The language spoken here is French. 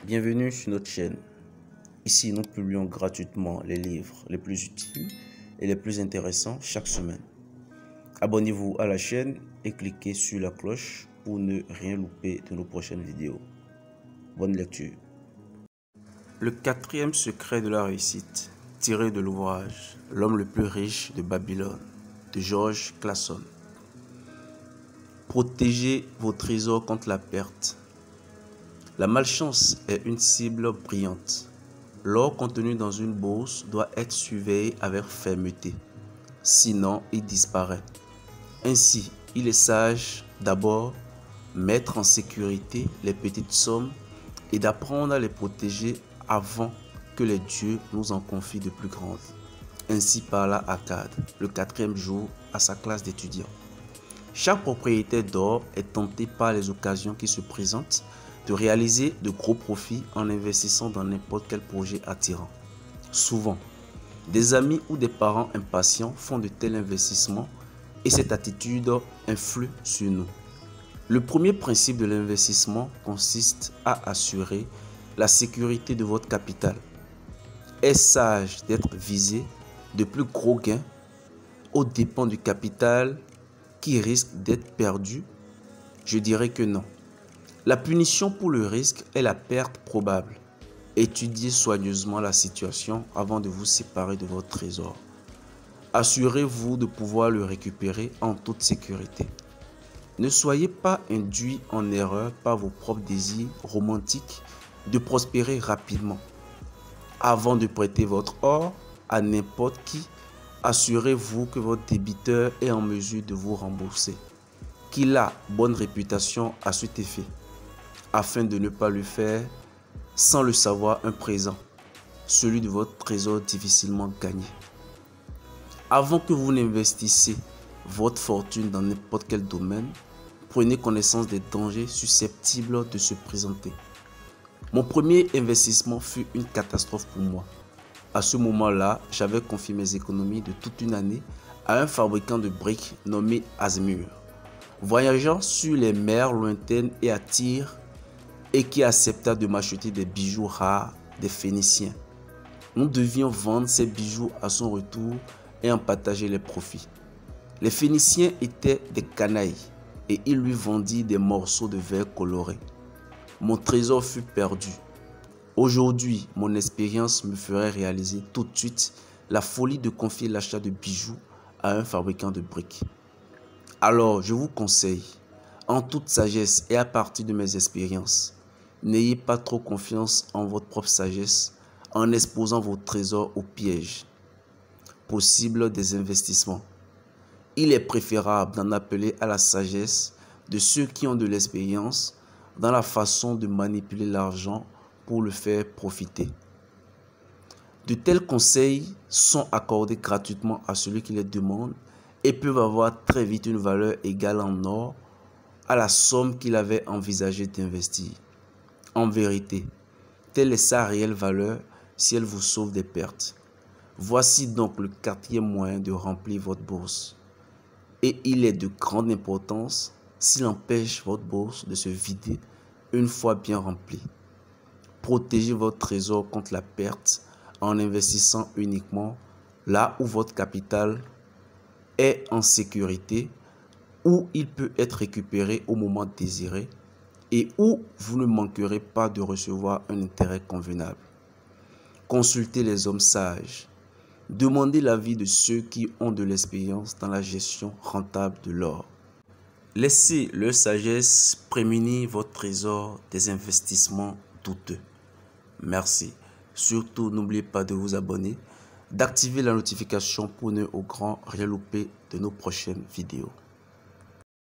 Bienvenue sur notre chaîne. Ici, nous publions gratuitement les livres les plus utiles et les plus intéressants chaque semaine. Abonnez-vous à la chaîne et cliquez sur la cloche pour ne rien louper de nos prochaines vidéos. Bonne lecture. Le quatrième secret de la réussite, tiré de l'ouvrage L'homme le plus riche de Babylone de George Clason. Protégez vos trésors contre la perte. La malchance est une cible brillante. L'or contenu dans une bourse doit être surveillé avec fermeté, sinon il disparaît. Ainsi, il est sage d'abord mettre en sécurité les petites sommes et d'apprendre à les protéger avant que les dieux nous en confient de plus grandes. Ainsi parla Akkad, le quatrième jour, à sa classe d'étudiants. Chaque propriétaire d'or est tenté par les occasions qui se présentent de réaliser de gros profits en investissant dans n'importe quel projet attirant. Souvent, des amis ou des parents impatients font de tels investissements et cette attitude influe sur nous. Le premier principe de l'investissement consiste à assurer la sécurité de votre capital. Est-ce sage d'être visé de plus gros gains aux dépens du capital qui risque d'être perdu? Je dirais que non. La punition pour le risque est la perte probable. Étudiez soigneusement la situation avant de vous séparer de votre trésor. Assurez-vous de pouvoir le récupérer en toute sécurité. Ne soyez pas induit en erreur par vos propres désirs romantiques de prospérer rapidement. Avant de prêter votre or à n'importe qui, assurez-vous que votre débiteur est en mesure de vous rembourser, qu'il a bonne réputation à cet effet, afin de ne pas lui faire, sans le savoir, un présent, celui de votre trésor difficilement gagné. Avant que vous n'investissez votre fortune dans n'importe quel domaine, prenez connaissance des dangers susceptibles de se présenter. Mon premier investissement fut une catastrophe pour moi. À ce moment-là, j'avais confié mes économies de toute une année à un fabricant de briques nommé Azmur. Voyageant sur les mers lointaines et à Tyr, et qui accepta de m'acheter des bijoux rares des Phéniciens. Nous devions vendre ces bijoux à son retour et en partager les profits. Les Phéniciens étaient des canailles et ils lui vendirent des morceaux de verre colorés. Mon trésor fut perdu. Aujourd'hui, mon expérience me ferait réaliser tout de suite la folie de confier l'achat de bijoux à un fabricant de briques. Alors, je vous conseille, en toute sagesse et à partir de mes expériences, n'ayez pas trop confiance en votre propre sagesse en exposant vos trésors au piège possible des investissements. Il est préférable d'en appeler à la sagesse de ceux qui ont de l'expérience dans la façon de manipuler l'argent pour le faire profiter. De tels conseils sont accordés gratuitement à celui qui les demande et peuvent avoir très vite une valeur égale en or à la somme qu'il avait envisagé d'investir. En vérité, telle est sa réelle valeur si elle vous sauve des pertes. Voici donc le quatrième moyen de remplir votre bourse. Et il est de grande importance s'il empêche votre bourse de se vider une fois bien remplie. Protégez votre trésor contre la perte en investissant uniquement là où votre capital est en sécurité, où il peut être récupéré au moment désiré et où vous ne manquerez pas de recevoir un intérêt convenable. Consultez les hommes sages. Demandez l'avis de ceux qui ont de l'expérience dans la gestion rentable de l'or. Laissez leur sagesse prémunir votre trésor des investissements douteux. Merci. Surtout, n'oubliez pas de vous abonner, d'activer la notification pour ne au grand rien louper de nos prochaines vidéos.